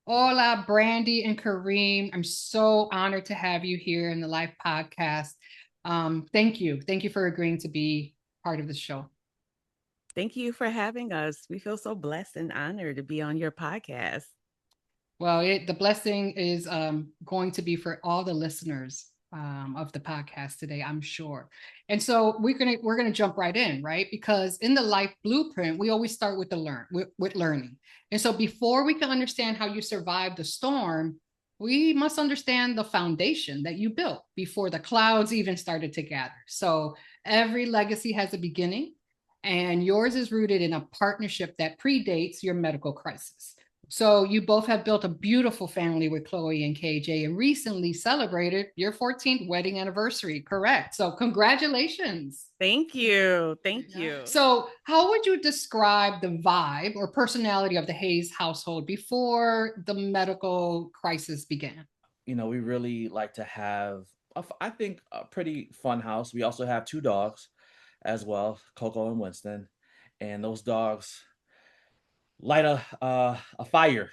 Hola, Brandy and Kareem. I'm so honored to have you here in the Life Podcast. Thank you. Thank you for agreeing to be part of the show. Thank you for having us. We feel so blessed and honored to be on your podcast. Well, the blessing is going to be for all the listeners of the podcast today, I'm sure. And so we're gonna jump right in, right? Because in the life blueprint, we always start with with learning. And so before we can understand how you survived the storm, we must understand the foundation that you built before the clouds even started to gather. So every legacy has a beginning, and yours is rooted in a partnership that predates your medical crisis. So you both have built a beautiful family with Chloe and KJ and recently celebrated your 14th wedding anniversary, correct? So congratulations. Thank you. Thank you. So how would you describe the vibe or personality of the Hayes household before the medical crisis began? We really like to have, I think, a pretty fun house. We also have two dogs as well, Coco and Winston. And those dogs light a fire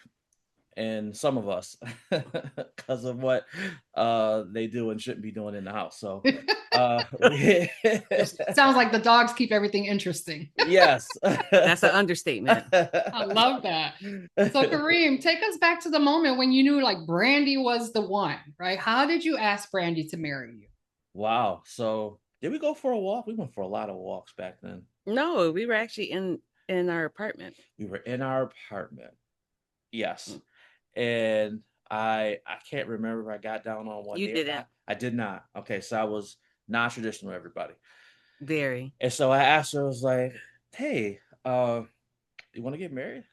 in some of us because of what they do and shouldn't be doing in the house. So Sounds like the dogs keep everything interesting. Yes. That's an understatement. I love that. So Kareem, take us back to the moment when you knew like Brandy was the one, right? How did you ask Brandy to marry you? Wow. So did we go for a walk? We went for a lot of walks back then. No, we were actually in our apartment. We were in our apartment. Yes. And I can't remember if I got down on one You knee or didn't. not. I did not. Okay, so I was non-traditional, everybody. Very. And so I asked her, I was like, hey, you want to get married?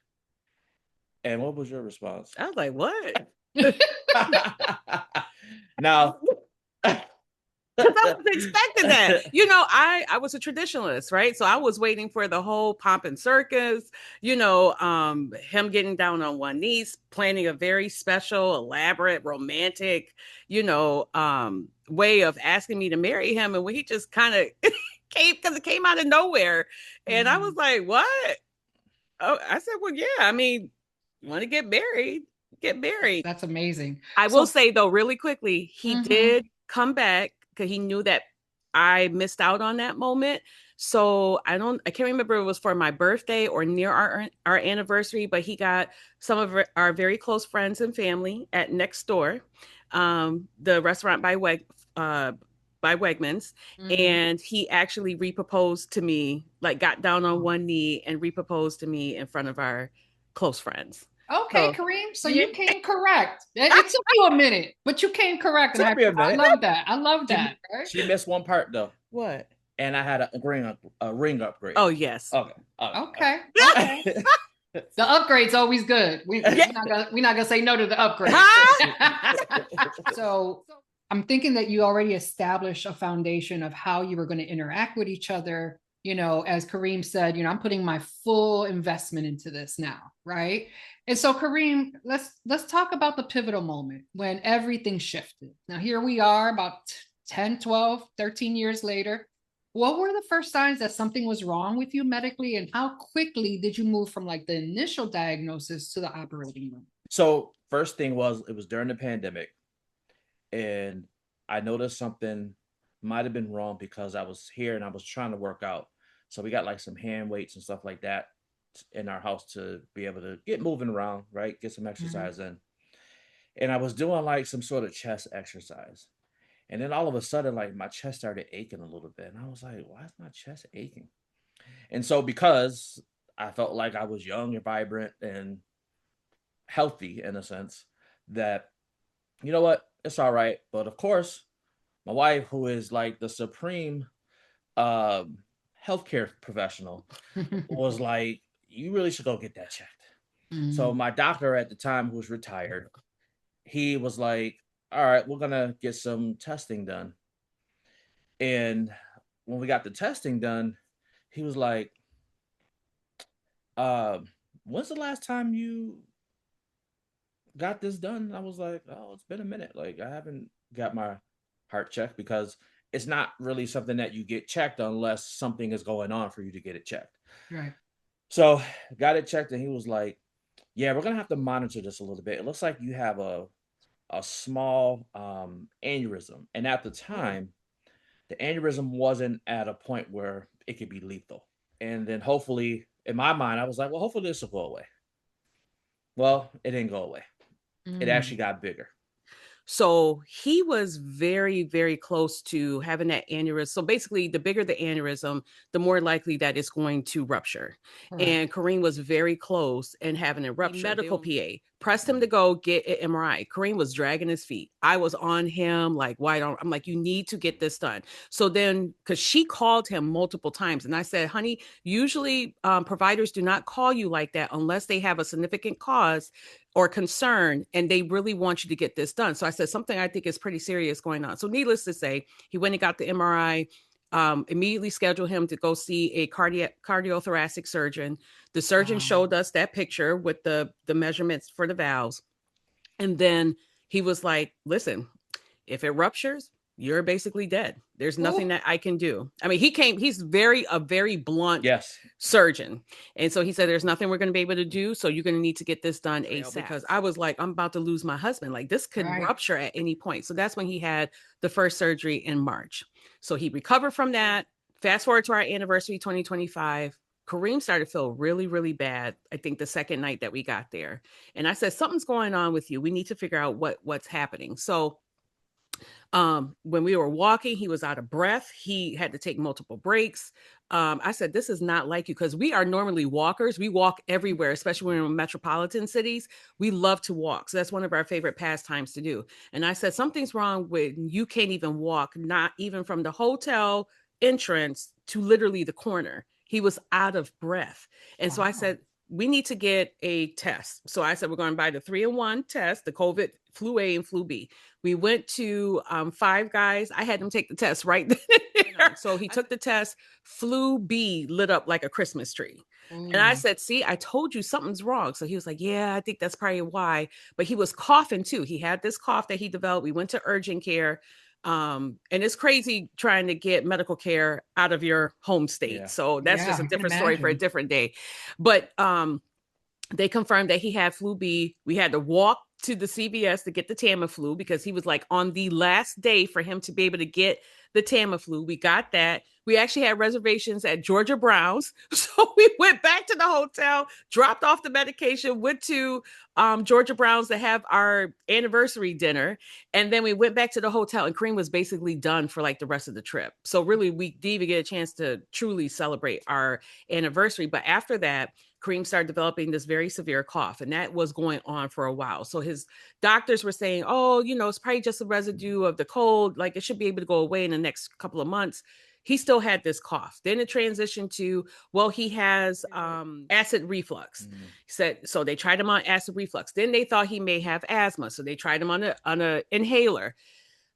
And what was your response? I was like, what? Now, Because I was expecting that. I was a traditionalist, right? So I was waiting for the whole pomp and circus, him getting down on one knee, planning a very special, elaborate, romantic, way of asking me to marry him. And when he just kind of came, because it came out of nowhere. And I was like, what? Oh, I said, well, yeah, I mean, want to get married, get married. That's amazing. I will say though, really quickly, he did come back because he knew that I missed out on that moment. So I can't remember if it was for my birthday or near our anniversary, but he got some of our very close friends and family at Next Door, the restaurant by Wegmans, and he actually reproposed to me, like got down on one knee and reproposed to me in front of our close friends. Okay, Kareem. So you came correct. It took you a minute, but you came correct. And I love that. I love that. She missed one part though. What? And I had a ring upgrade. Oh yes. Okay. Okay. The upgrade's always good. We're not gonna say no to the upgrade. So I'm thinking that you already established a foundation of how you were going to interact with each other. As Kareem said, I'm putting my full investment into this now, right? And so Kareem, let's talk about the pivotal moment when everything shifted. Now here we are about 10, 12, 13 years later. What were the first signs that something was wrong with you medically, and how quickly did you move from like the initial diagnosis to the operating room? So first thing was, it was during the pandemic, and I noticed something might have been wrong because I was here and I was trying to work out. So we got like some hand weights and stuff like that in our house to be able to get moving around, right? Get some exercise in. And I was doing like some sort of chest exercise. And then all of a sudden, like my chest started aching a little bit. And I was like, why is my chest aching? And so because I felt like I was young and vibrant and healthy in a sense, that, you know what, it's all right. But of course, my wife, who is like the supreme healthcare professional, was like, you really should go get that checked. So my doctor at the time, who was retired, he was like, all right, we're going to get some testing done. And when we got the testing done, he was like, when's the last time you got this done? And I was like, oh, it's been a minute. Like, I haven't got my heart checked, because it's not really something that you get checked unless something is going on for you to get it checked. Right. So got it checked, and he was like, Yeah, we're gonna have to monitor this a little bit. It looks like you have a small aneurysm, and at the time, the aneurysm wasn't at a point where it could be lethal. And then hopefully, in my mind, I was like, well, hopefully this will go away. Well, it didn't go away. It Mm. actually got bigger. So he was very, very close to having that aneurysm. So basically, the bigger the aneurysm, the more likely that it's going to rupture. Correct. And Kareem was very close and having a rupture. Medical PA pressed him to go get an MRI. Kareem was dragging his feet. I was on him like, why don't I'm like, you need to get this done. So then, because she called him multiple times, and I said, honey, usually providers do not call you like that unless they have a significant cause or concern and they really want you to get this done. So I said, something I think is pretty serious going on. So needless to say, he went and got the MRI, immediately scheduled him to go see a cardiothoracic surgeon. The surgeon showed us that picture with the measurements for the valves. And then he was like, listen, if it ruptures, you're basically dead. There's nothing that I can do. I mean, he's a very blunt surgeon. And so he said, there's nothing we're going to be able to do. So you're going to need to get this done ASAP. Because I was like, I'm about to lose my husband. Like this could rupture at any point. So that's when he had the first surgery in March. So he recovered from that. Fast forward to our anniversary, 2025. Kareem started to feel really, really bad. I think the second night that we got there. And I said, something's going on with you. We need to figure out what's happening. So when we were walking, he was out of breath. He had to take multiple breaks. I said, this is not like you, because we are normally walkers. We walk everywhere, especially when we're in metropolitan cities. We love to walk. So that's one of our favorite pastimes to do. And I said, something's wrong when you can't even walk, not even from the hotel entrance to literally the corner. He was out of breath. And so I said, we need to get a test. So I said, we're going to buy the 3-in-1 test, the COVID, flu A and flu B. We went to Five Guys. I had him take the test right there. So he took the test. Flu B lit up like a Christmas tree. And I said, see, I told you something's wrong. So he was like, yeah, I think that's probably why. But he was coughing too. He had this cough that he developed. We went to urgent care. And it's crazy trying to get medical care out of your home state. So that's just a different story for a different day. But they confirmed that he had flu B. We had to walk to the CVS to get the Tamiflu because he was like on the last day for him to be able to get the Tamiflu. We got that. We actually had reservations at Georgia Brown's. So we went back to the hotel, dropped off the medication, went to Georgia Brown's to have our anniversary dinner. And then we went back to the hotel, and Kareem was basically done for like the rest of the trip. So really, we didn't even get a chance to truly celebrate our anniversary. But after that, Kareem started developing this very severe cough, and that was going on for a while. So his doctors were saying, oh, it's probably just a residue of the cold. Like it should be able to go away in the next couple of months. He still had this cough. Then it transitioned to, well, he has acid reflux. He said, so they tried him on acid reflux. Then they thought he may have asthma. So they tried him on an inhaler.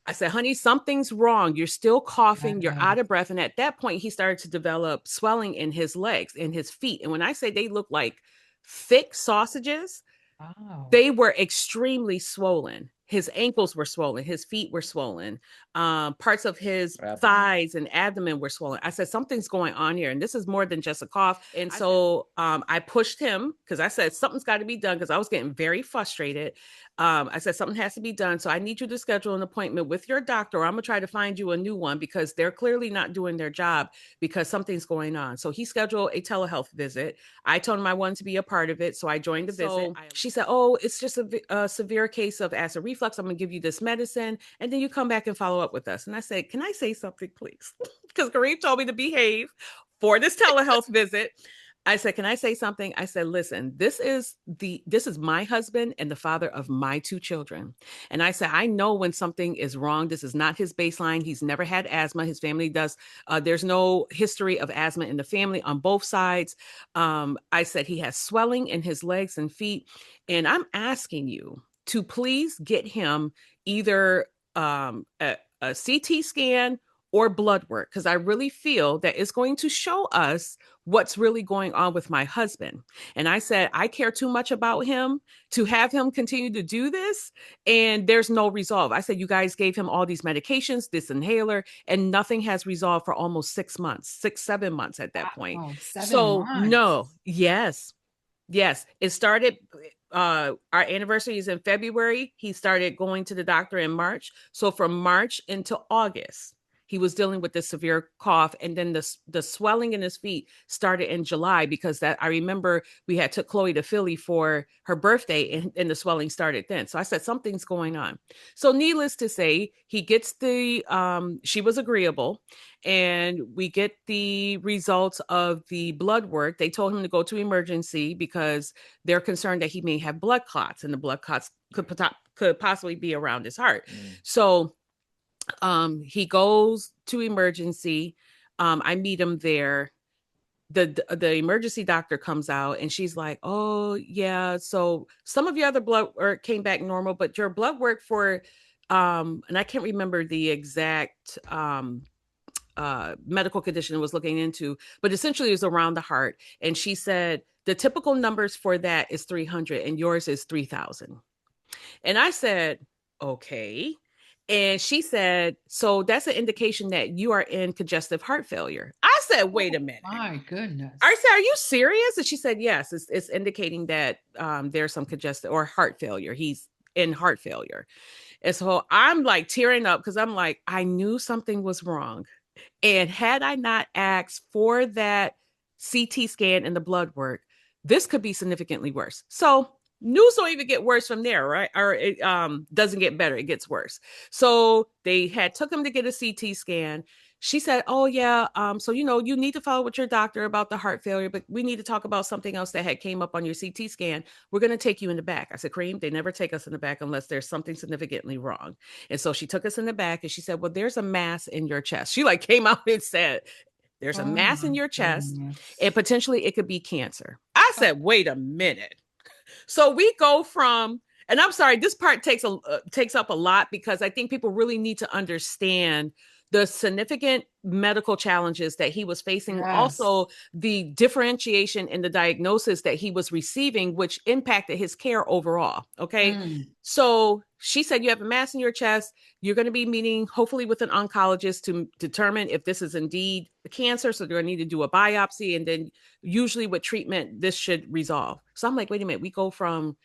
I said, honey, something's wrong. You're still coughing. You're out of breath. And at that point, he started to develop swelling in his legs and his feet. And when I say they look like thick sausages, they were extremely swollen. His ankles were swollen. His feet were swollen. Parts of his thighs and abdomen were swollen. I said, something's going on here. And this is more than just a cough. And so I pushed him because I said, something's got to be done because I was getting very frustrated. I said, something has to be done. So I need you to schedule an appointment with your doctor, or I'm going to try to find you a new one because they're clearly not doing their job because something's going on. So he scheduled a telehealth visit. I told him I wanted to be a part of it. So I joined the visit. She said, oh, it's just a severe case of acid reflux. I'm going to give you this medicine. And then you come back and follow up with us. And I said, can I say something, please? Because Kareem told me to behave for this telehealth visit. I said, can I say something? I said, listen, this is my husband and the father of my 2 children. And I said, I know when something is wrong. This is not his baseline. He's never had asthma. His family does. There's no history of asthma in the family on both sides. I said, he has swelling in his legs and feet. And I'm asking you to please get him either a CT scan or blood work, because I really feel that it's going to show us what's really going on with my husband. And I said, I care too much about him to have him continue to do this. And there's no resolve. I said, you guys gave him all these medications, this inhaler, and nothing has resolved for almost 6 months, 7 months at that point. 7 so months. No, yes. Yes, it started. Our anniversary is in February. He started going to the doctor in March. So from March into August, he was dealing with this severe cough, and then the swelling in his feet started in July, because that I remember we had took Chloe to Philly for her birthday, and the swelling started then. So I said something's going on. So needless to say, he gets the she was agreeable, and we get the results of the blood work. They told him to go to emergency because they're concerned that he may have blood clots, and the blood clots could possibly be around his heart. So he goes to emergency. I meet him there. The emergency doctor comes out, and she's like, oh yeah, so some of your other blood work came back normal, but your blood work for and I can't remember the exact medical condition I was looking into, but essentially it was around the heart. And she said the typical numbers for that is 300 and yours is 3,000. And I said, okay. And she said, so that's an indication that you are in congestive heart failure. I said, wait a minute. My goodness. I said, are you serious? And she said, yes, it's indicating that there's some congestive or heart failure. He's in heart failure. And so I'm like tearing up, because I'm like, I knew something was wrong. And had I not asked for that CT scan and the blood work, this could be significantly worse. So news don't even get worse from there, right? Or it doesn't get better, it gets worse. So they had took him to get a CT scan. She said, oh yeah, so you need to follow with your doctor about the heart failure, but we need to talk about something else that had came up on your CT scan. We're going to take you in the back. I said, Kareem, they never take us in the back unless there's something significantly wrong. And so she took us in the back, and she said, well, there's a mass in your chest. She like came out and said, there's a mass in your chest, and potentially it could be cancer. I said, wait a minute. So we go from, and I'm sorry, this part takes up a lot, because I think people really need to understand the significant medical challenges that he was facing. Yes. Also, the differentiation in the diagnosis that he was receiving, which impacted his care overall. Okay. So she said, you have a mass in your chest. You're going to be meeting hopefully with an oncologist to determine if this is indeed cancer. So they're going to need to do a biopsy. And then usually with treatment, this should resolve. So I'm like, wait a minute, we go from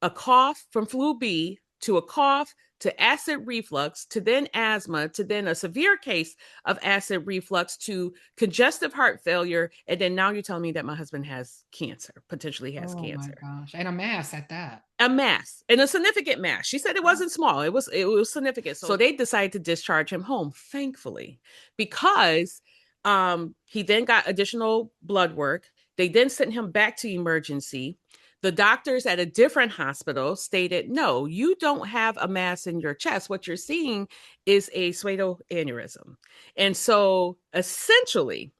a cough from flu B to a cough to acid reflux, to then asthma, to then a severe case of acid reflux, to congestive heart failure. And then now you're telling me that my husband has cancer, potentially has cancer. Oh my gosh. And a mass at that. A mass, and a significant mass. She said it wasn't small. It was significant. So they decided to discharge him home, thankfully, because he then got additional blood work. They then sent him back to emergency. The doctors at a different hospital stated, no, you don't have a mass in your chest. What you're seeing is a pseudoaneurysm. And so essentially,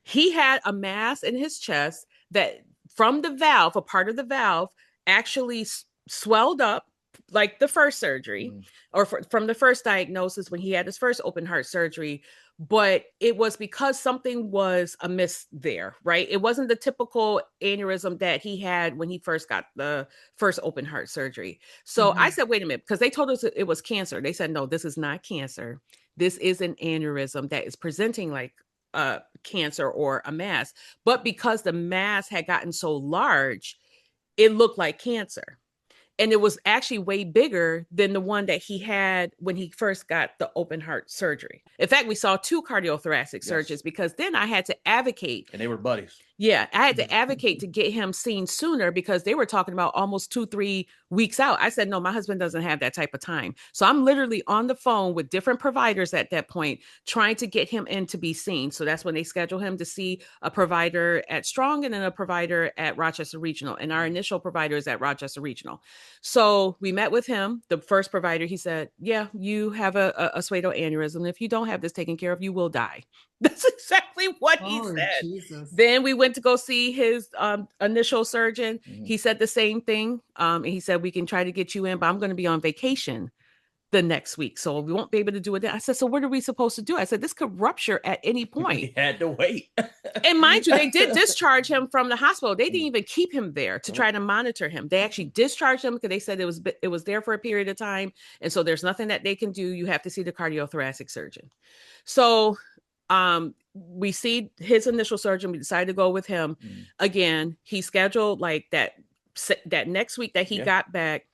he had a mass in his chest that from the valve, a part of the valve, actually swelled up like the first surgery or from the first diagnosis when he had his first open heart surgery. But it was because something was amiss there, right? It wasn't the typical aneurysm that he had when he first got the first open heart surgery. So I said, wait a minute, because they told us it was cancer. They said, no, this is not cancer. This is an aneurysm that is presenting like cancer or a mass. But because the mass had gotten so large, it looked like cancer. And it was actually way bigger than the one that he had when he first got the open heart surgery. In fact, we saw 2 cardiothoracic surgeons, because then I had to advocate. And they were buddies. Yeah, I had to advocate to get him seen sooner, because they were talking about almost 2-3 weeks out. I said, no, my husband doesn't have that type of time. So I'm literally on the phone with different providers at that point, trying to get him in to be seen. So that's when they schedule him to see a provider at Strong and then a provider at Rochester Regional. And our initial provider is at Rochester Regional. So we met with him, the first provider. He said, yeah, you have a pseudoaneurysm. If you don't have this taken care of, you will die. That's exactly what he said. Jesus. Then we went to go see his initial surgeon. He said the same thing. And he said, we can try to get you in, but I'm going to be on vacation the next week, so we won't be able to do it. I said, so what are we supposed to do? I said, this could rupture at any point. We had to wait. And mind you, they did discharge him from the hospital. They didn't even keep him there to try to monitor him. They actually discharged him because they said it was there for a period of time. And so there's nothing that they can do. You have to see the cardiothoracic surgeon. So we see his initial surgeon. We decided to go with him. Again, he scheduled like that next week that he got back.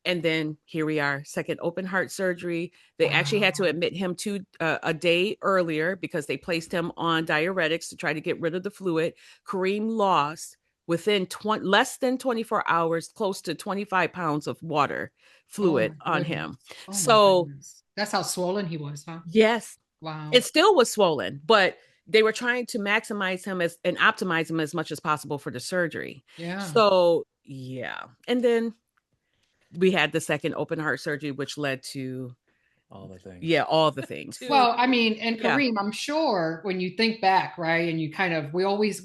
And then here we are, second open heart surgery. They actually had to admit him to a day earlier because they placed him on diuretics to try to get rid of the fluid. Kareem lost within less than 24 hours, close to 25 pounds of water fluid on him. So that's how swollen he was, huh? Yes. Wow. It still was swollen, but they were trying to maximize him and optimize him as much as possible for the surgery. Yeah. So yeah. And then we had the second open heart surgery, which led to all the things. Yeah, all the things. Well, I mean, and Kareem, I'm sure when you think back, right, and you kind of, we always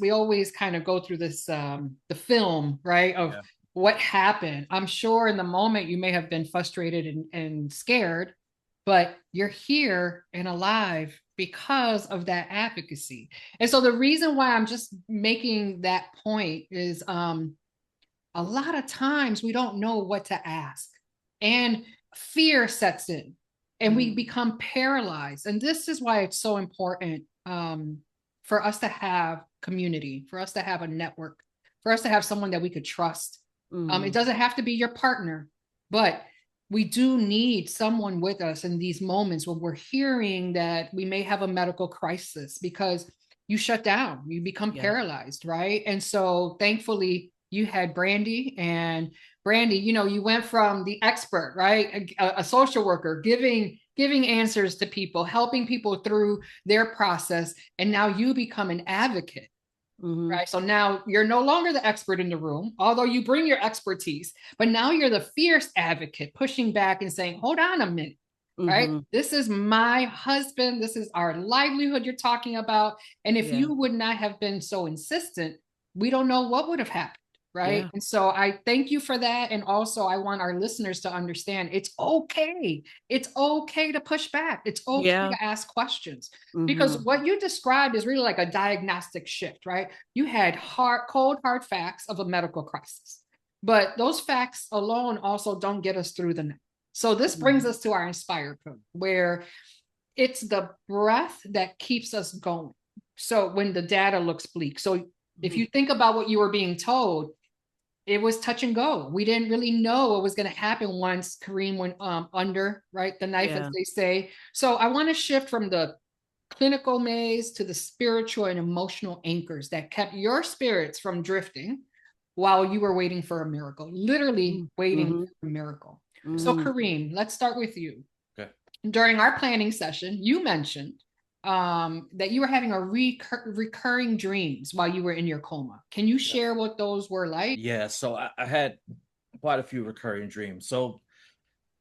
kind of go through this, the film, right, of what happened. I'm sure in the moment you may have been frustrated and scared, but you're here and alive because of that advocacy. And so the reason why I'm just making that point is, a lot of times we don't know what to ask, and fear sets in and we become paralyzed. And this is why it's so important for us to have community, for us to have a network, for us to have someone that we could trust. It doesn't have to be your partner, but we do need someone with us in these moments when we're hearing that we may have a medical crisis, because you shut down, you become paralyzed, right? And so thankfully, you had Brandi, and Brandi, you know, you went from the expert, right? A social worker, giving answers to people, helping people through their process. And now you become an advocate, right? So now you're no longer the expert in the room, although you bring your expertise, but now you're the fierce advocate, pushing back and saying, hold on a minute, right? This is my husband. This is our livelihood you're talking about. And if you would not have been so insistent, we don't know what would have happened. Right. And so I thank you for that. And also I want our listeners to understand it's okay. It's okay to push back. It's okay to ask questions, because what you described is really like a diagnostic shift, right? You had cold, hard facts of a medical crisis, but those facts alone also don't get us through the night. So this brings us to our inspired code, where it's the breath that keeps us going. So when the data looks bleak. So if you think about what you were being told, it was touch and go. We didn't really know what was going to happen once Kareem went under, right? The knife, as they say. So I want to shift from the clinical maze to the spiritual and emotional anchors that kept your spirits from drifting while you were waiting for a miracle, literally waiting for a miracle. So Kareem, let's start with you. Okay. During our planning session, you mentioned that you were having a recurring dreams while you were in your coma. Can you share what those were like? Yeah, so I had quite a few recurring dreams. So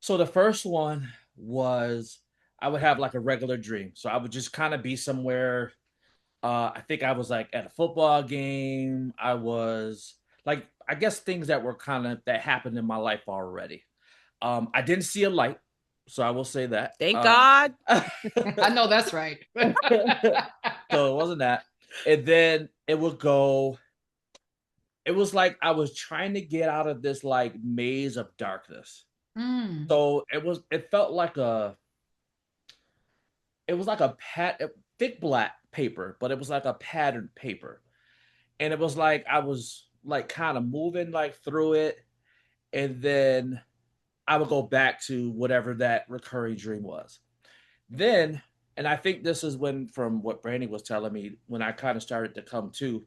the first one was I would have like a regular dream. So I would just kind of be somewhere. I think I was like at a football game. I was like, I guess things that were that happened in my life already. I didn't see a light. So I will say that. Thank God. I know that's right. So it wasn't that. And then it would go. It was like I was trying to get out of this like maze of darkness. So it felt like it was like a thick black paper, but it was like a patterned paper. And it was like I was like kind of moving like through it. And then I would go back to whatever that recurring dream was. Then, and I think this is when, from what Brandi was telling me, when I kind of started to come to,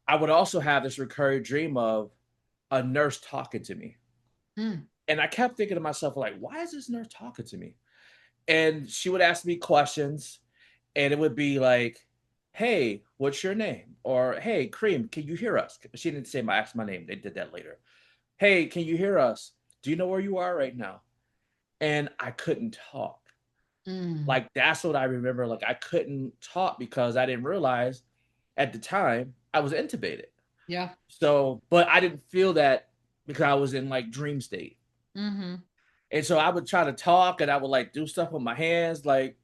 I would also have this recurring dream of a nurse talking to me. And I kept thinking to myself, like, why is this nurse talking to me? And she would ask me questions, and it would be like, hey, what's your name? Or, hey, Kareem, can you hear us? She didn't say ask my name. They did that later. Hey, can you hear us? Do you know where you are right now? And I couldn't talk. Like, that's what I remember. Like, I couldn't talk because I didn't realize at the time I was intubated. Yeah. So, but I didn't feel that because I was in like dream state. And so I would try to talk, and I would like do stuff with my hands, like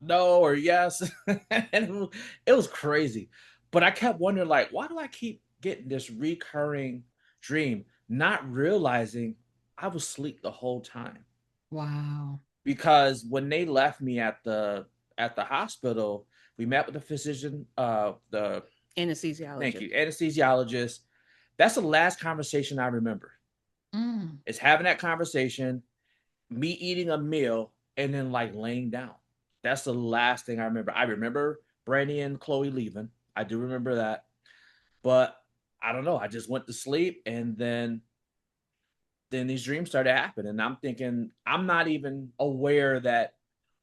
no or yes. And it was crazy. But I kept wondering, like, why do I keep getting this recurring dream, not realizing I was asleep the whole time? Wow. Because when they left me at the at the hospital, we met with the physician, the Anesthesiologist. thank you, anesthesiologist. That's the last conversation I remember. Is having that conversation, me eating a meal, and then like laying down. That's the last thing I remember. I remember Brandi and Chloe leaving. I do remember that. But I don't know. I just went to sleep, and then these dreams started happening. And I'm thinking, I'm not even aware that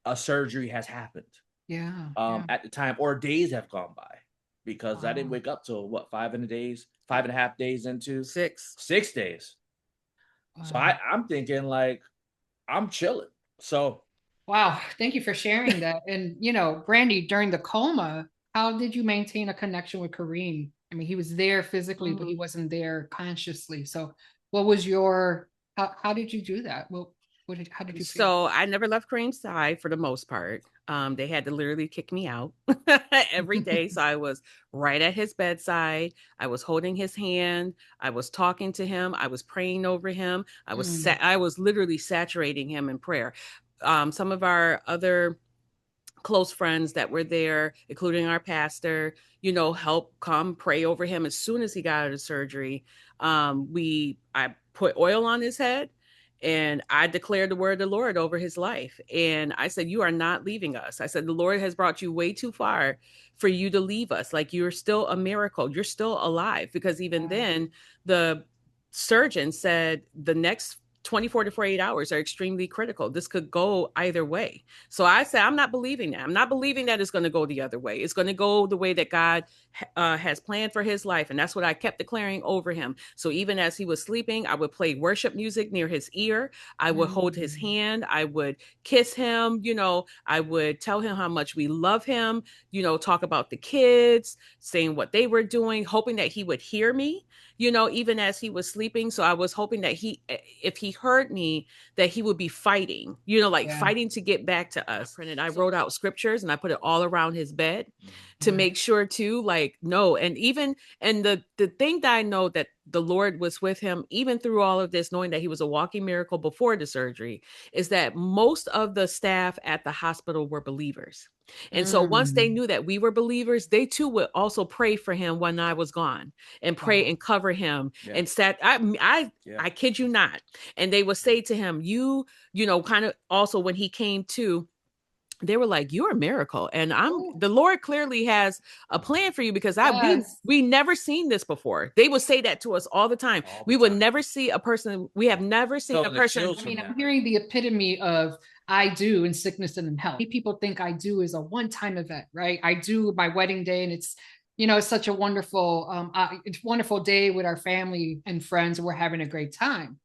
a surgery has happened. Yeah. At the time, or days have gone by, because I didn't wake up till what, 5.5 days into 6 days. Wow. So I'm thinking like I'm chilling. So wow, thank you for sharing that. And Brandi, during the coma, how did you maintain a connection with Kareem? I mean, he was there physically, but he wasn't there consciously. So what was your how did you do that? How did you feel? So I never left Kareem's side for the most part. They had to literally kick me out every day. So I was right at his bedside. I was holding his hand. I was talking to him. I was praying over him. I was literally saturating him in prayer. Some of our other close friends that were there, including our pastor, help come pray over him as soon as he got out of surgery. I put oil on his head, and I declared the word of the Lord over his life. And I said, you are not leaving us. I said, the Lord has brought you way too far for you to leave us. Like, you're still a miracle. You're still alive. Because even then, the surgeon said the next 24 to 48 hours are extremely critical. This could go either way. So I said, I'm not believing that. I'm not believing that it's going to go the other way. It's going to go the way that God has planned for his life. And that's what I kept declaring over him. So even as he was sleeping, I would play worship music near his ear. I would hold his hand. I would kiss him. I would tell him how much we love him, talk about the kids, saying what they were doing, hoping that he would hear me, even as he was sleeping. So I was hoping that if he heard me, that he would be fighting, fighting to get back to us. And I wrote out scriptures and I put it all around his bed to make sure too, no. And the thing that I know that the Lord was with him, even through all of this, knowing that he was a walking miracle before the surgery, is that most of the staff at the hospital were believers. And so once they knew that we were believers, they too would also pray for him when I was gone, and pray and cover him. And I kid you not. And they would say to him, kind of also when he came to, they were like, you're a miracle. And the Lord clearly has a plan for you, because we never seen this before. They would say that to us all the time. We would never see a person. We have never seen a person. I mean, I'm hearing the epitome of I do in sickness and in health. People think I do is a one-time event, right? I do my wedding day, and it's, it's such a wonderful, wonderful day with our family and friends. And we're having a great time.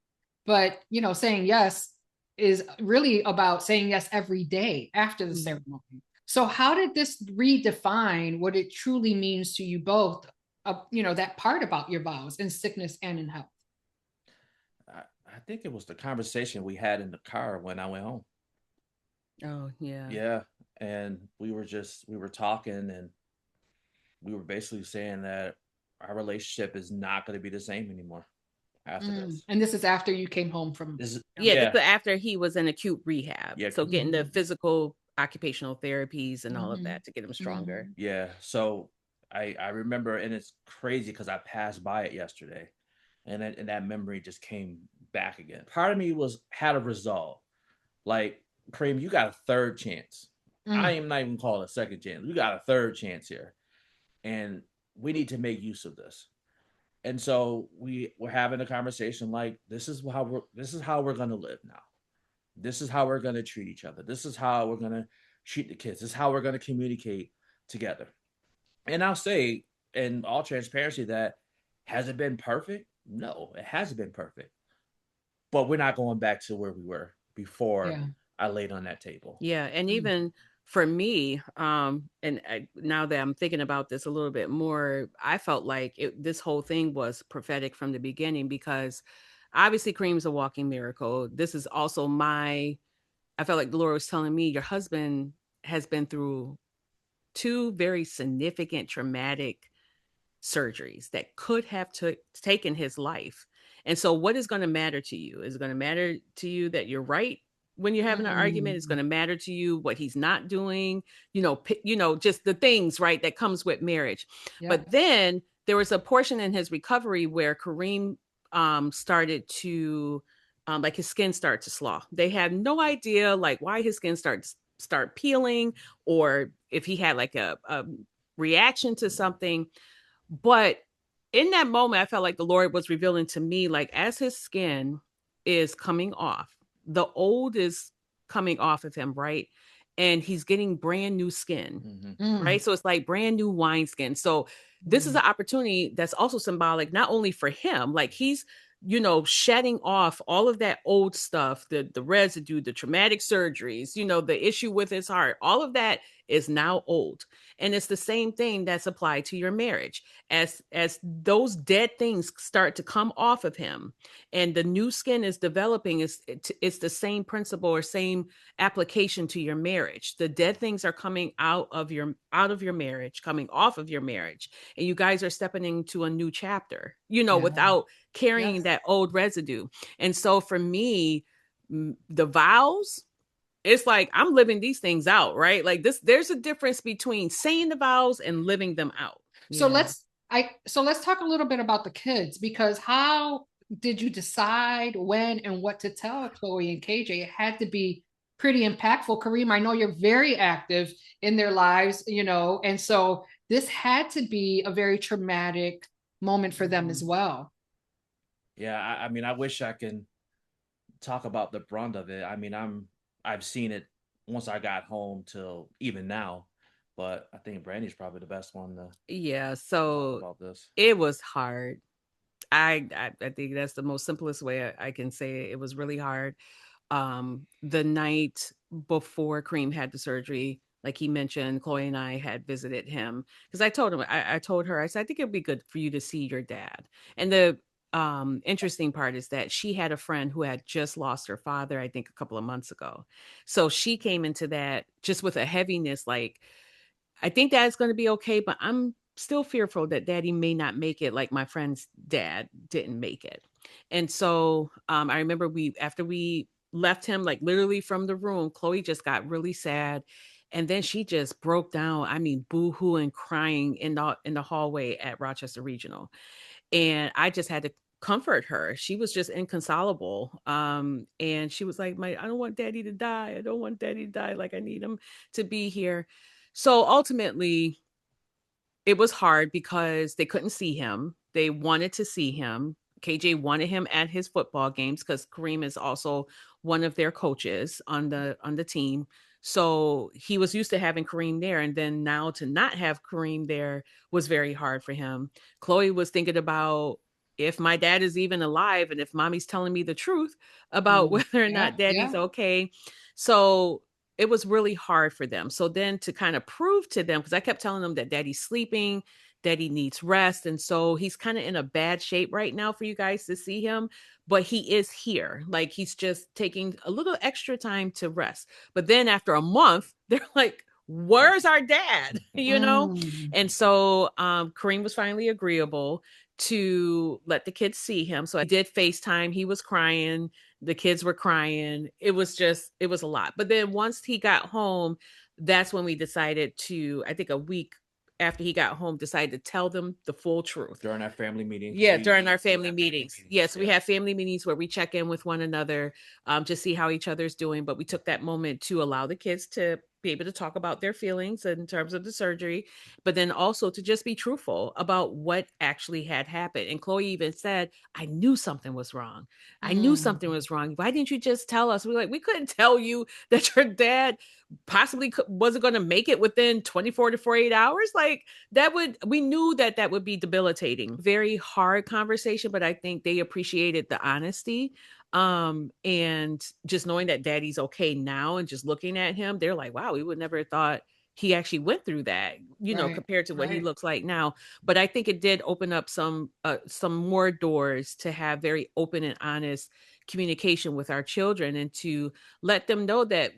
But, saying yes is really about saying yes every day after the ceremony. So how did this redefine what it truly means to you both, that part about your vows in sickness and in health? I think it was the conversation we had in the car when I went home. Oh, yeah. Yeah. And we were talking, and we were basically saying that our relationship is not going to be the same anymore after this. And this is after you came home from this is after he was in acute rehab. Yeah. So getting the physical occupational therapies and all of that to get him stronger. Yeah. So I remember, and it's crazy because I passed by it yesterday, and that memory just came back again. Part of me had a resolve, like, Kareem, you got a third chance. I am not even calling a second chance. You got a third chance here, and we need to make use of this. And so we're having a conversation like, this is how we're going to live now. This is how we're going to treat each other. This is how we're going to treat the kids. This is how we're going to communicate together. And I'll say, in all transparency, that has it been perfect? No, it hasn't been perfect. But we're not going back to where we were before I laid on that table. Yeah. And even for me, now that I'm thinking about this a little bit more, I felt like this whole thing was prophetic from the beginning, because obviously Kareem's a walking miracle. This is also I felt like the Lord was telling me, your husband has been through 2 very significant traumatic surgeries that could have taken his life. And so what is going to matter to you? Is it going to matter to you that you're right when you're having an argument. It's going to matter to you what he's not doing, just the things, right, that comes with marriage. But then there was a portion in his recovery where Kareem started to like his skin started to slough. They had no idea like why his skin start peeling, or if he had like a reaction to something. But in that moment, I felt like the Lord was revealing to me, like, as his skin is coming off, the old is coming off of him, right? And he's getting brand new skin, right? So it's like brand new wineskin. So this is an opportunity that's also symbolic, not only for him, like he's, shedding off all of that old stuff, the residue, the traumatic surgeries, the issue with his heart, all of that is now old. And it's the same thing that's applied to your marriage. As those dead things start to come off of him and the new skin is developing, it's the same principle or same application to your marriage. The dead things are coming out of your marriage, coming off of your marriage, and you guys are stepping into a new chapter, without carrying that old residue. And so for me, the vows, it's like I'm living these things out, right? Like there's a difference between saying the vows and living them out. So let's talk a little bit about the kids, because how did you decide when and what to tell Chloe and KJ? It had to be pretty impactful. Kareem, I know you're very active in their lives, and so this had to be a very traumatic moment for them as well. Yeah, I mean, I wish I can talk about the brunt of it. I mean, I've seen it once I got home till even now, but I think Brandy's probably the best one to so talk about this. It was hard. I think that's the most simplest way I can say it. It was really hard. The night before Kareem had the surgery, like he mentioned, Chloe and I had visited him because I told him, I told her, I said, I think it'd be good for you to see your dad. And the interesting part is that she had a friend who had just lost her father, I think a couple of months ago. So she came into that just with a heaviness, like, I think that's going to be okay, but I'm still fearful that daddy may not make it like my friend's dad didn't make it. And so I remember after we left him, like literally from the room, Chloe just got really sad. And then she just broke down. I mean, boo-hoo and crying in the hallway at Rochester Regional. And I just had to comfort her. She was just inconsolable. And she was like, I don't want daddy to die. I don't want daddy to die. Like, I need him to be here. So ultimately, it was hard because they couldn't see him. They wanted to see him. KJ wanted him at his football games because Kareem is also one of their coaches on the team. So he was used to having Kareem there. And then now to not have Kareem there was very hard for him. Chloe was thinking about if my dad is even alive and if mommy's telling me the truth about whether or not daddy's okay. So it was really hard for them. So then to kind of prove to them, because I kept telling them that daddy's sleeping, daddy needs rest. And so he's kind of in a bad shape right now for you guys to see him, but he is here. Like he's just taking a little extra time to rest. But then after a month, they're like, where's our dad? And so Kareem was finally agreeable to let the kids see him. So I did FaceTime. He was crying. The kids were crying. It was a lot. But then once he got home, that's when we decided to, I think a week after he got home, decided to tell them the full truth. During our family meetings. Yeah, during our family meetings. Yes, we have family meetings where we check in with one another to see how each other's doing. But we took that moment to allow the kids to be able to talk about their feelings in terms of the surgery, but then also to just be truthful about what actually had happened. And Chloe even said, I knew something was wrong. I knew something was wrong. Why didn't you just tell us? We couldn't tell you that your dad possibly wasn't going to make it within 24 to 48 hours. Like we knew that would be debilitating. Very hard conversation, but I think they appreciated the honesty. And just knowing that daddy's okay now and just looking at him, they're like, wow, we would never have thought he actually went through that, compared to what he looks like now. But I think it did open up some more doors to have very open and honest communication with our children and to let them know that,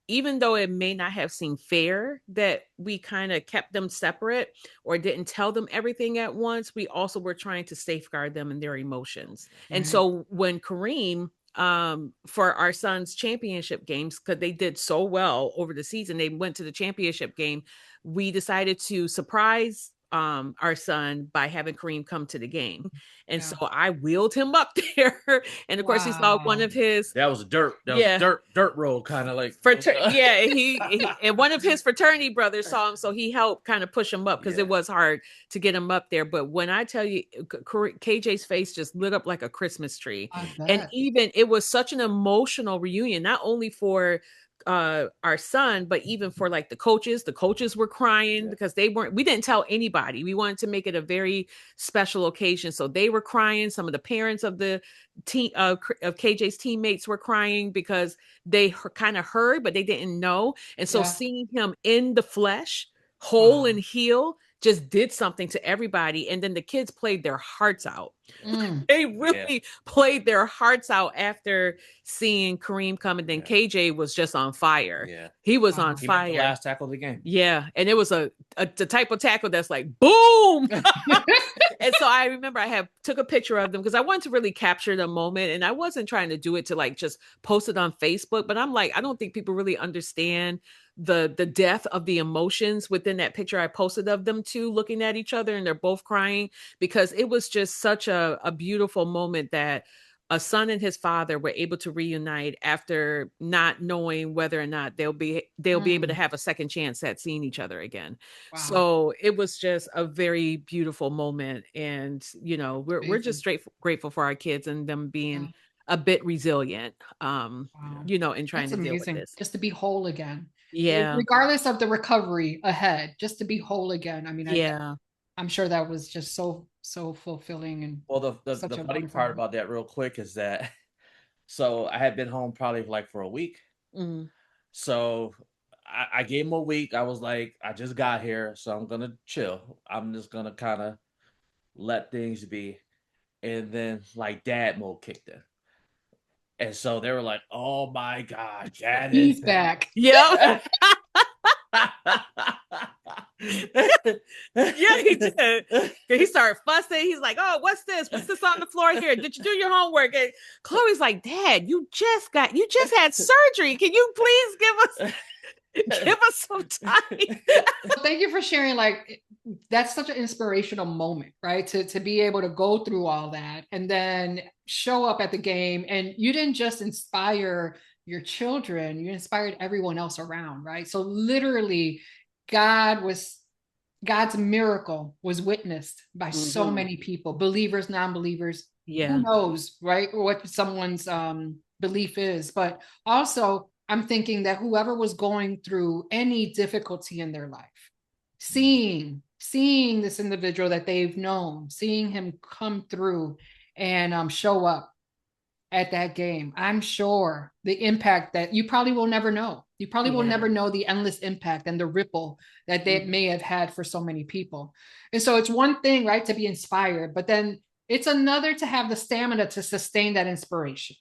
even though it may not have seemed fair that we kind of kept them separate or didn't tell them everything at once, we also were trying to safeguard them in their emotions. And so when Kareem for our son's championship games, because they did so well over the season, they went to the championship game. We decided to surprise our son by having Kareem come to the game. And Yeah. so I wheeled him up there. And of course he saw one Wow. of his, That was dirt. That was yeah, dirt road, kind of like. yeah, he and one of his fraternity brothers saw him, so he helped kind of push him up, because Yeah. it was hard to get him up there. But when I tell you, KJ's face just lit up like a Christmas tree. I And bet. even it was such an emotional reunion, not only for our son, but even for like the coaches were crying, Yeah. because we didn't tell anybody. We wanted to make it a very special occasion, so they were crying. Some of the parents of the team of KJ's teammates were crying, because they kind of heard, but they didn't know. And so Yeah. seeing him in the flesh, whole Wow. and heal, just did something to everybody. And then the kids played their hearts out. Mm. They really played their hearts out after seeing Kareem come. And then KJ was just on fire. Yeah. He was on He fire. made the last tackle of the game. Yeah. And it was the type of tackle that's like, boom. And so I remember I took a picture of them, because I wanted to really capture the moment. And I wasn't trying to do it to like just post it on Facebook, but I'm like, I don't think people really understand the depth of the emotions within that picture I posted of them two looking at each other, and they're both crying, because it was just such a beautiful moment that a son and his father were able to reunite after not knowing whether or not they'll be able to have a second chance at seeing each other again. Wow. So it was just a very beautiful moment. And, you know, we're just grateful for our kids and them being a bit resilient, you know, in trying That's to deal amazing. with this. Just to be whole again. Yeah. Regardless of the recovery ahead, just to be whole again. I mean, I'm sure that was just so fulfilling. And well, the funny part about that, real quick, is that so I had been home probably like for a week. Mm-hmm. So I gave him a week. I was like, I just got here, so I'm gonna chill. I'm just gonna kind of let things be. And then like dad mode kicked in. And so they were like, "Oh my God, Dad he's is back." Yeah. Yeah, he did. He started fussing. He's like, "Oh, what's this? What's this on the floor here? Did you do your homework?" And Chloe's like, "Dad, you just had surgery. Can you please give us some time?" Thank you for sharing. Like, that's such an inspirational moment, right? To be able to go through all that and then show up at the game. And you didn't just inspire your children, you inspired everyone else around, right? So literally, God's miracle was witnessed by so many people, believers, non-believers. Who knows, right? What someone's belief is. But also, I'm thinking that whoever was going through any difficulty in their life, seeing this individual that they've known, seeing him come through and show up at that game, I'm sure the impact that you probably will never know. You probably will never know the endless impact and the ripple that they may have had for so many people. And so it's one thing, right, to be inspired, but then it's another to have the stamina to sustain that inspiration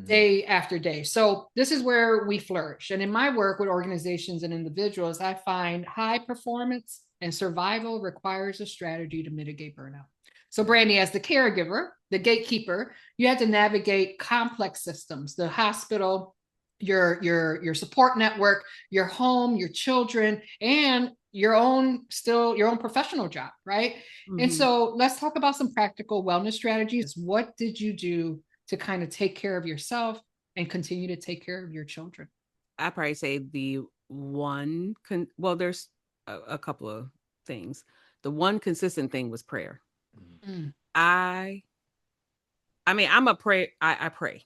day after day. So this is where we flourish. And in my work with organizations and individuals, I find high performance and survival requires a strategy to mitigate burnout. So Brandi, as the caregiver, the gatekeeper, you had to navigate complex systems, the hospital, your support network, your home, your children, and your own professional job, right? And so let's talk about some practical wellness strategies. What did you do to kind of take care of yourself and continue to take care of your children? I probably say there's a couple of things. The one consistent thing was prayer. I mean, I'm a pray. I pray.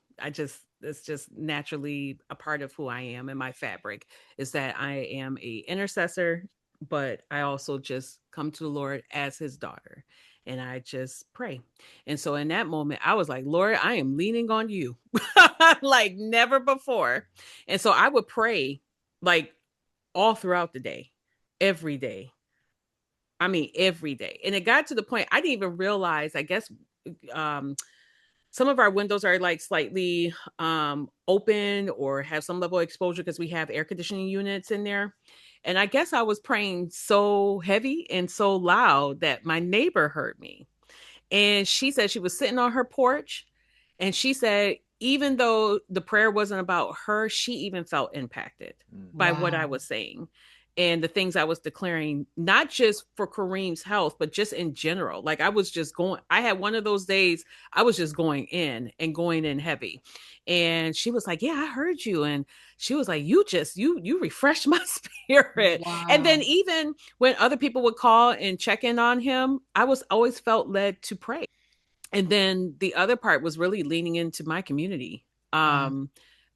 It's just naturally a part of who I am, and my fabric is that I am a intercessor, but I also just come to the Lord as his daughter, and I just pray. And so in that moment, I was like, Lord, I am leaning on you like never before. And so I would pray like all throughout the day, every day. I mean, every day. And it got to the point I didn't even realize, I guess, some of our windows are like slightly open or have some level of exposure because we have air conditioning units in there. And I guess I was praying so heavy and so loud that my neighbor heard me. And she said she was sitting on her porch and she said, even though the prayer wasn't about her, she even felt impacted by what I Wow. was saying and the things I was declaring, not just for Kareem's health, but just in general. Like I was just going, I had one of those days I was just going in and going in heavy. And she was like, yeah, I heard you. And she was like, you refreshed my spirit. And then Wow. even when other people would call and check in on him, I was always felt led to pray. And then the other part was really leaning into my community. Wow.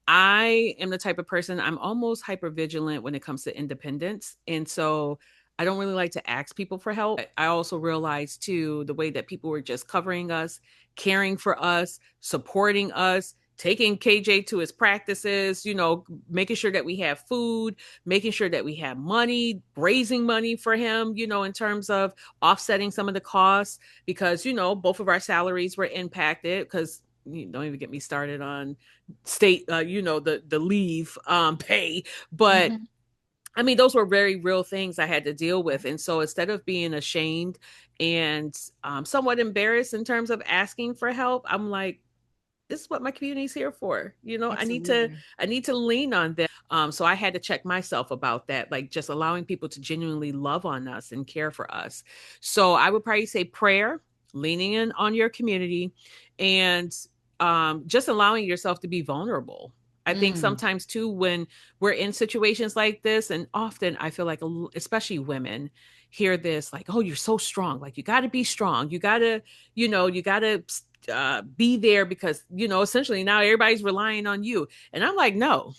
I am the type of person, I'm almost hyper vigilant when it comes to independence. And so I don't really like to ask people for help. I also realized too the way that people were just covering us, caring for us, supporting us, taking KJ to his practices, you know, making sure that we have food, making sure that we have money, raising money for him, you know, in terms of offsetting some of the costs, because, you know, both of our salaries were impacted because you don't even get me started on state you know, the leave pay. But Mhm. I mean, those were very real things I had to deal with. And so instead of being ashamed and somewhat embarrassed in terms of asking for help, I'm like, this is what my community is here for. You know, Absolutely. I need to lean on them. So I had to check myself about that, like just allowing people to genuinely love on us and care for us. So I would probably say prayer, leaning in on your community, and just allowing yourself to be vulnerable. I think Mm. sometimes too, when we're in situations like this, and often I feel like, especially women, hear this like, oh, you're so strong. Like, you got to be strong. You got to, you know, you got to be there because, you know, essentially now everybody's relying on you. And I'm like, no,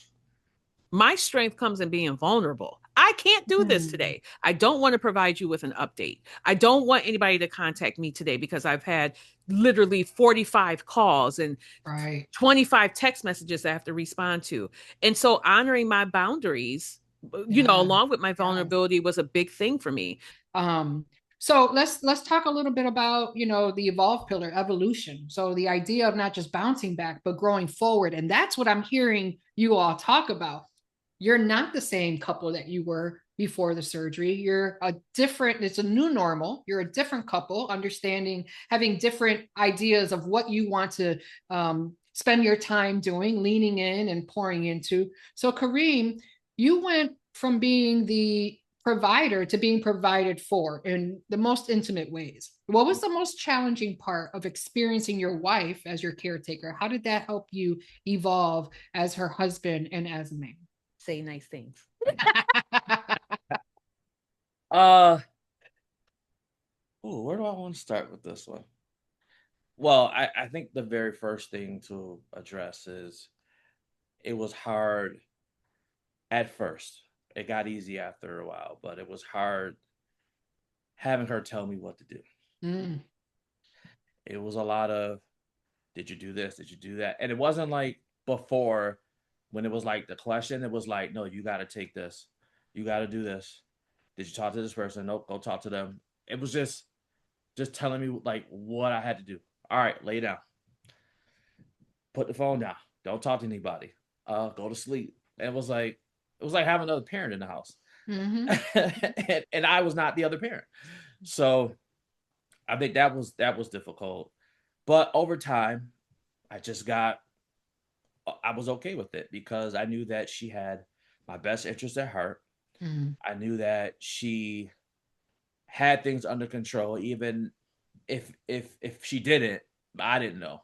my strength comes in being vulnerable. I can't do this Mm. today. I don't want to provide you with an update. I don't want anybody to contact me today because I've had literally 45 calls and Right. 25 text messages I have to respond to. And so honoring my boundaries, you know, Yeah. along with my Yeah. vulnerability was a big thing for me. Um, so let's talk a little bit about, you know, the evolve pillar, evolution. So the idea of not just bouncing back, but growing forward. And that's what I'm hearing you all talk about. You're not the same couple that you were before the surgery. You're a different, it's a new normal. You're a different couple, understanding, having different ideas of what you want to spend your time doing, leaning in and pouring into. So Kareem, you went from being the provider to being provided for in the most intimate ways. What was the most challenging part of experiencing your wife as your caretaker? How did that help you evolve as her husband and as a man? Say nice things. Uh, Ooh, where do I want to start with this one? Well, I think the very first thing to address is it was hard at first. It got easy after a while, but it was hard having her tell me what to do. Mm. It was a lot of, did you do this? Did you do that? And it wasn't like before when it was like the question, it was like, no, you got to take this. You got to do this. Did you talk to this person? Nope, go talk to them. It was just telling me like what I had to do. All right, lay down. Put the phone down. Don't talk to anybody. Go to sleep. And it was like having another parent in the house. Mm-hmm. And I was not the other parent. So I think that was difficult. But over time, I just got I was okay with it because I knew that she had my best interest at heart. Mm. I knew that she had things under control, even if she didn't, I didn't know.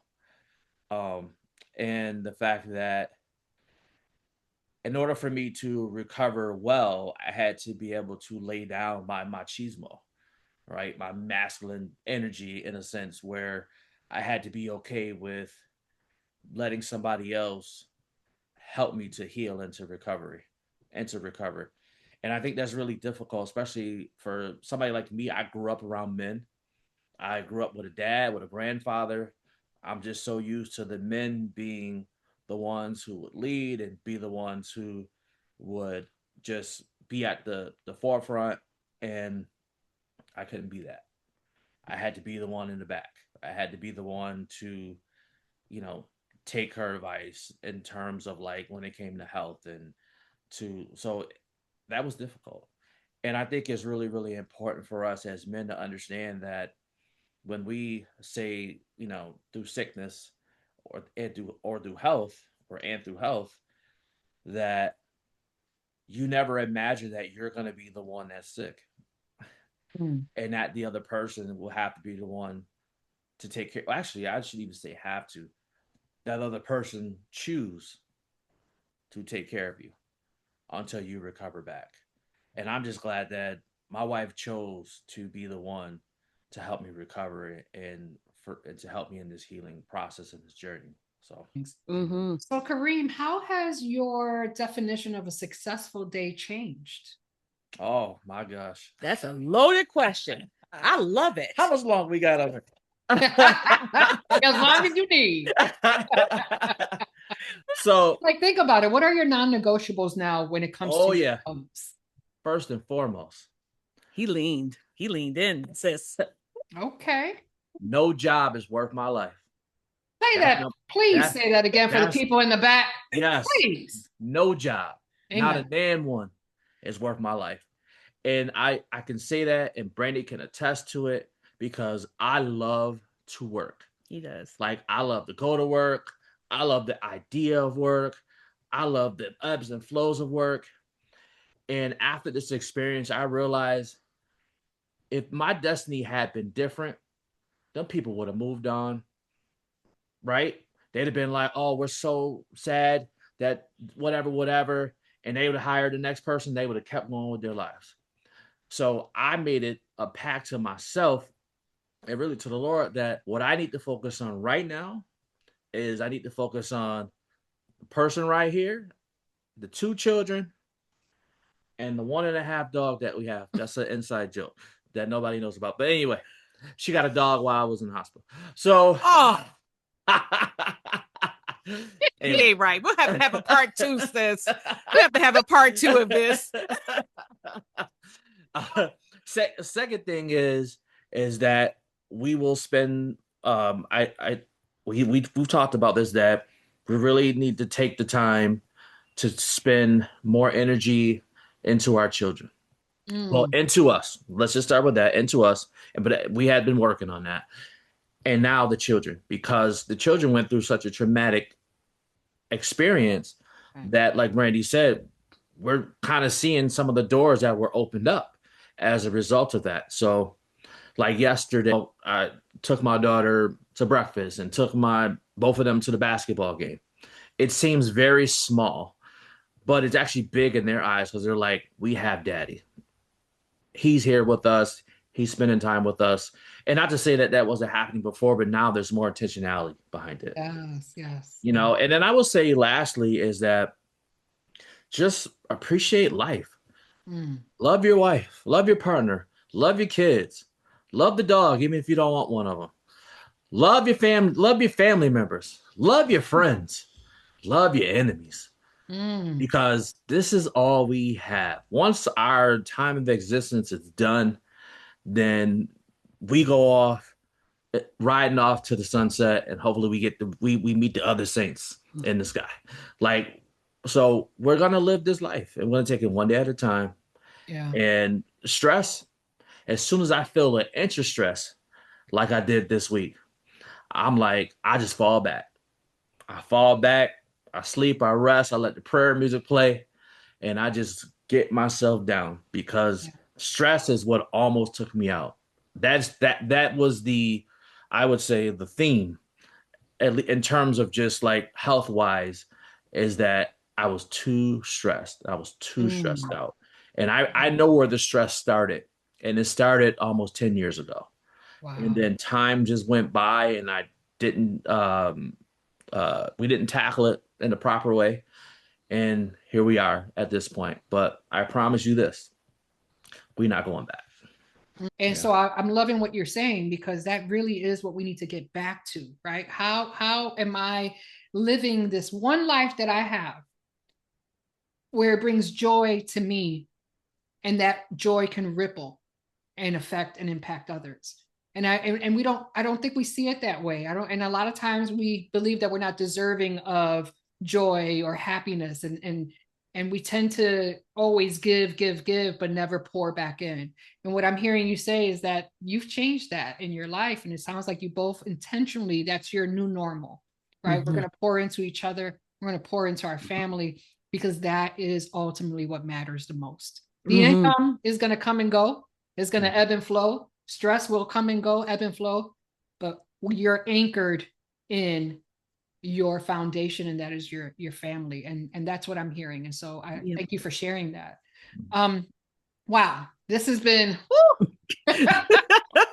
Um, and the fact that in order for me to recover well, I had to be able to lay down my machismo, right? My masculine energy in a sense where I had to be okay with letting somebody else help me to heal and to recovery and to recover. And I think that's really difficult, especially for somebody like me. I grew up around men. I grew up with a dad, with a grandfather. I'm just so used to the men being the ones who would lead and be the ones who would just be at the forefront. And I couldn't be that. I had to be the one in the back. I had to be the one to, you know, take her advice in terms of like when it came to health and to so that was difficult. And I think it's really, really important for us as men to understand that when we say, you know, through sickness through health and through health, that you never imagine that you're going to be the one that's sick, and that the other person will have to be the one to take care. Well, actually, I should even say have to. That other person choose to take care of you until you recover back. And I'm just glad that my wife chose to be the one to help me recover and to help me in this healing process and this journey. So, So Kareem, how has your definition of a successful day changed? oh my gosh, That's a loaded question. I love it. how much longer we got over? As long as you need. So, like, think about it. What are your non-negotiables now when it comes to yeah, pumps? first and foremost, he leaned in, sis. Okay. No job is worth my life. Say that. Please say that again for the people in the back. Yes. Please. No job. Amen. Not a damn one is worth my life. And I can say that, and Brandi can attest to it, because I love to work. He does. Like, I love to go to work. I love the idea of work. I love the ebbs and flows of work. And after this experience, I realized if my destiny had been different, them people would have moved on, right? They'd have been like, oh, we're so sad that whatever. And they would have hired the next person. They would have kept going with their lives. So I made it a pact to myself and really to the Lord that what I need to focus on right now is I need to focus on the person right here, the 2 children, and the 1.5 dog that we have. That's an inside joke that nobody knows about. But anyway, she got a dog while I was in the hospital. So, anyway. Right. We'll have to have a part 2, sis. We have to have a part 2 of this. Second thing is that we will spend. We've talked about this, that we really need to take the time to spend more energy into our children. Well, into us. Let's just start with that. Into us. But we had been working on that. And now the children, because the children went through such a traumatic experience that, like Brandi said, we're kind of seeing some of the doors that were opened up as a result of that. So, like yesterday, I took my daughter to breakfast and took both of them to the basketball game. It seems very small, but it's actually big in their eyes, because they're like, we have daddy. He's here with us. He's spending time with us. And not to say that that wasn't happening before, but now there's more intentionality behind it. Yes. You know, and then I will say lastly is that just appreciate life. Love your wife, love your partner, love your kids, love the dog, even if you don't want one of them. Love your family members, love your friends, love your enemies, because this is all we have. Once our time of existence is done, then we go off, riding off to the sunset, and hopefully we meet the other saints in the sky. Like, so we're gonna live this life, and we're gonna take it one day at a time. Yeah. And stress, as soon as I feel an inch of stress, like I did this week, I'm like, I just fall back. I sleep, I rest, I let the prayer music play, and I just get myself down, because stress is what almost took me out. That was I would say the theme, in terms of just like health wise, is that I was too stressed. I was too stressed out. And I know where the stress started, and it started almost 10 years ago. Wow. And then time just went by, and I didn't, we didn't tackle it in the proper way. And here we are at this point. But I promise you this, we're not going back. And so I'm loving what you're saying, because that really is what we need to get back to, right? How am I living this one life that I have, where it brings joy to me, and that joy can ripple and affect and impact others? And I don't think we see it that way. And a lot of times we believe that we're not deserving of joy or happiness, and we tend to always give, but never pour back in. And what I'm hearing you say is that you've changed that in your life. And it sounds like you both intentionally, that's your new normal. right? We're going to pour into each other. We're going to pour into our family, because that is ultimately what matters the most. The income is going to come and go. It's going to ebb and flow. Stress will come and go, ebb and flow, but you're anchored in your foundation, and that is your family, and that's what I'm hearing. And so I thank you for sharing that. Wow, this has been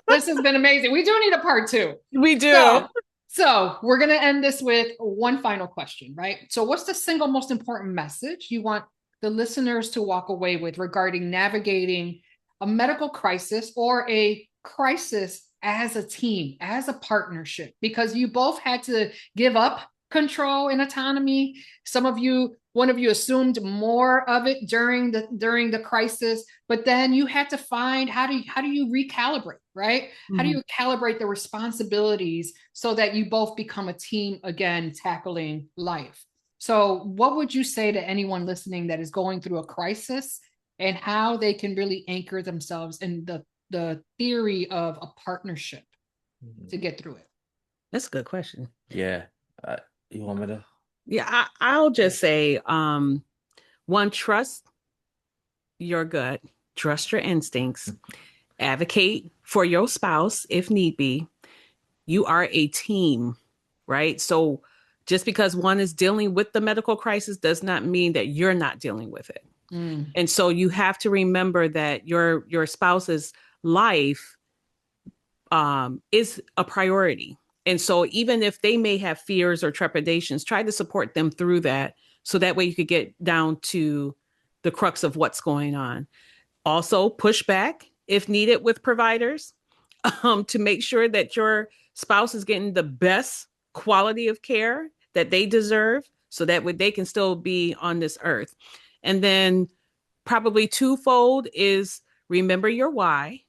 this has been amazing. We do need a part 2. We do. So we're going to end this with one final question, right? So what's the single most important message you want the listeners to walk away with regarding navigating a medical crisis or a crisis as a team, as a partnership? Because you both had to give up control and autonomy. One of you assumed more of it during the crisis, but then you had to find how do you recalibrate, right? How do you calibrate the responsibilities so that you both become a team again, tackling life? So what would you say to anyone listening that is going through a crisis, and how they can really anchor themselves in the theory of a partnership to get through it? That's a good question. Yeah. You want me to? Yeah, I'll just say, one, trust your gut, trust your instincts, advocate for your spouse if need be. You are a team, right? So just because one is dealing with the medical crisis does not mean that you're not dealing with it. And so you have to remember that your spouse's life is a priority. And so even if they may have fears or trepidations, try to support them through that, so that way you could get down to the crux of what's going on. Also, push back if needed with providers to make sure that your spouse is getting the best quality of care that they deserve, so that way they can still be on this earth. And then probably twofold is remember your why,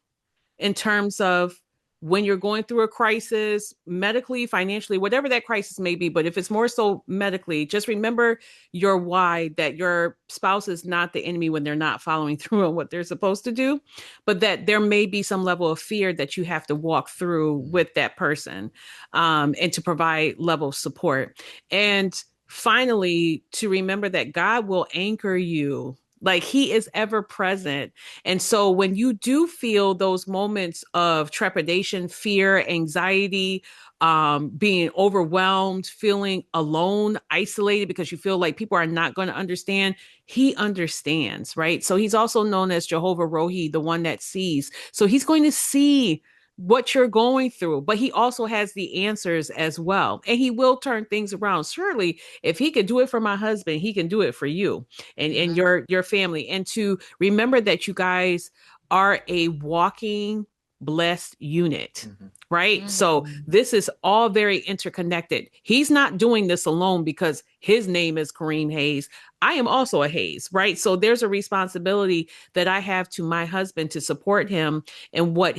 in terms of when you're going through a crisis, medically, financially, whatever that crisis may be. But if it's more so medically, just remember your why, that your spouse is not the enemy when they're not following through on what they're supposed to do, but that there may be some level of fear that you have to walk through with that person, and to provide level of support. And finally, to remember that God will anchor you. Like, he is ever present. And so when you do feel those moments of trepidation, fear, anxiety, being overwhelmed, feeling alone, isolated, because you feel like people are not going to understand, he understands, right? So he's also known as Jehovah Rohi, the one that sees. So he's going to see what you're going through, but he also has the answers as well. And he will turn things around. Surely, if he could do it for my husband, he can do it for you and your family. And to remember that you guys are a walking blessed unit, right? So this is all very interconnected. He's not doing this alone because his name is Kareem Hayes. I am also a Hayes, right? So there's a responsibility that I have to my husband to support him and what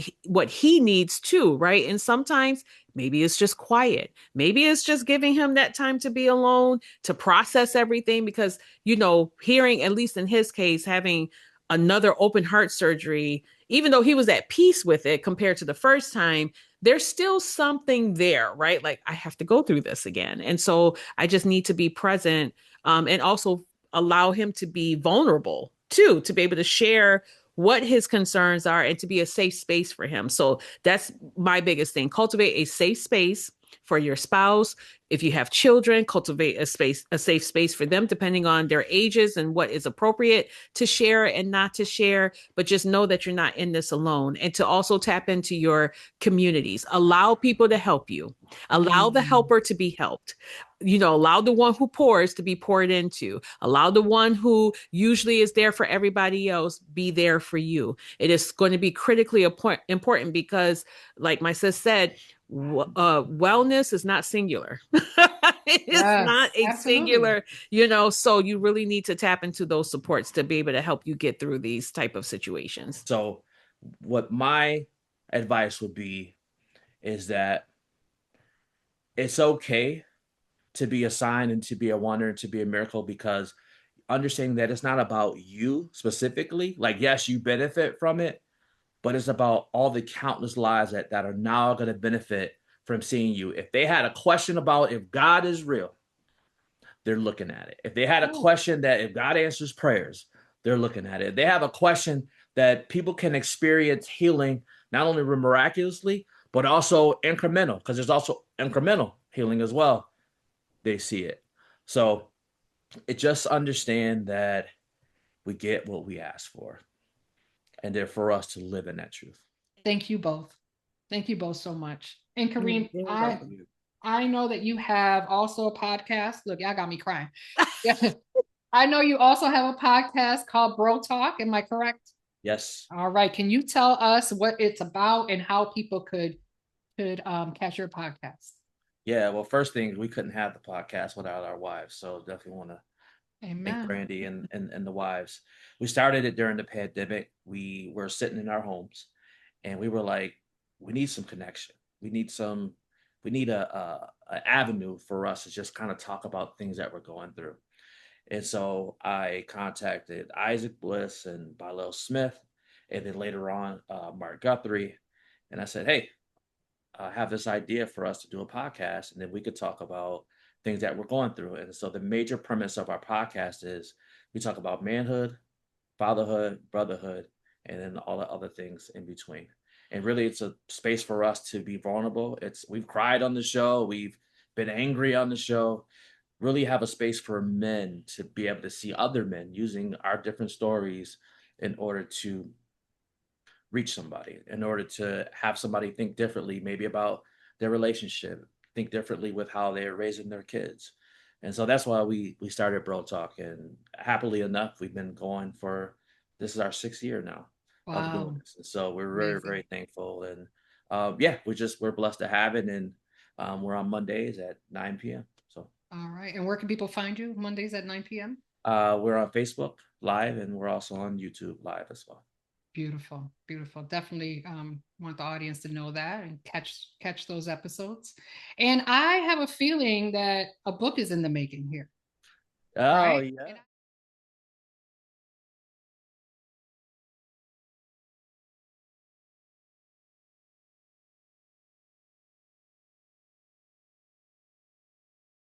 he needs too, right? And sometimes maybe it's just quiet. Maybe it's just giving him that time to be alone, to process everything, because, hearing, at least in his case, having another open heart surgery, even though he was at peace with it compared to the first time, there's still something there, right? Like, I have to go through this again. And so I just need to be present, and also allow him to be vulnerable too, to be able to share what his concerns are and to be a safe space for him. So that's my biggest thing. Cultivate a safe space for your spouse. If you have children, cultivate a safe space for them, depending on their ages and what is appropriate to share and not to share. But just know that you're not in this alone, and to also tap into your communities. Allow people to help you. Allow the helper to be helped. Allow the one who pours to be poured into. Allow the one who usually is there for everybody else be there for you. It is going to be critically important because, like my sis said, wellness is not singular. It's not a singular, so you really need to tap into those supports to be able to help you get through these type of situations. So what my advice would be is that it's okay to be a sign and to be a wonder and to be a miracle, because understanding that it's not about you specifically. Like, yes, you benefit from it, but it's about all the countless lives that are now going to benefit from seeing you. If they had a question about if God is real, they're looking at it. If they had a question that if God answers prayers, they're looking at it. If they have a question that people can experience healing, not only miraculously, but also incremental, because there's also incremental healing as well. They see it. So it just understand that we get what we ask for, and they're for us to live in that truth. Thank you both. Thank you both so much. And Kareem, Yeah. I know that you have also a podcast. Look, y'all got me crying. Yeah. I know you also have a podcast called Bro Talk. Am I correct? Yes. All right. Can you tell us what it's about and how people could catch your podcast? Yeah. Well, first thing, we couldn't have the podcast without our wives. So definitely want to thank Amen. Brandi and the wives. We started it during the pandemic. We were sitting in our homes and we were like, we need some connection. We need a avenue for us to just kind of talk about things that we're going through. And so I contacted Isaac Bliss and Bilal Smith, and then later on, Mark Guthrie. And I said, hey, I have this idea for us to do a podcast, and then we could talk about things that we're going through. And so the major premise of our podcast is we talk about manhood, fatherhood, brotherhood, and then all the other things in between. And really, it's a space for us to be vulnerable. We've cried on the show, we've been angry on the show. Really have a space for men to be able to see other men using our different stories in order to reach somebody, in order to have somebody think differently, maybe about their relationship, think differently with how they're raising their kids. And so that's why we started Bro Talk. And happily enough, we've been going for this is our 6th year now of doing Wow. this. And so we're very, Amazing. very thankful. And yeah, we're blessed to have it. And we're on Mondays at 9 p.m. So All right. And where can people find you Mondays at 9 p.m.? we're on Facebook Live and we're also on YouTube Live as well. Beautiful, beautiful. Definitely want the audience to know that and catch those episodes. And I have a feeling that a book is in the making here. Oh, Right? yeah.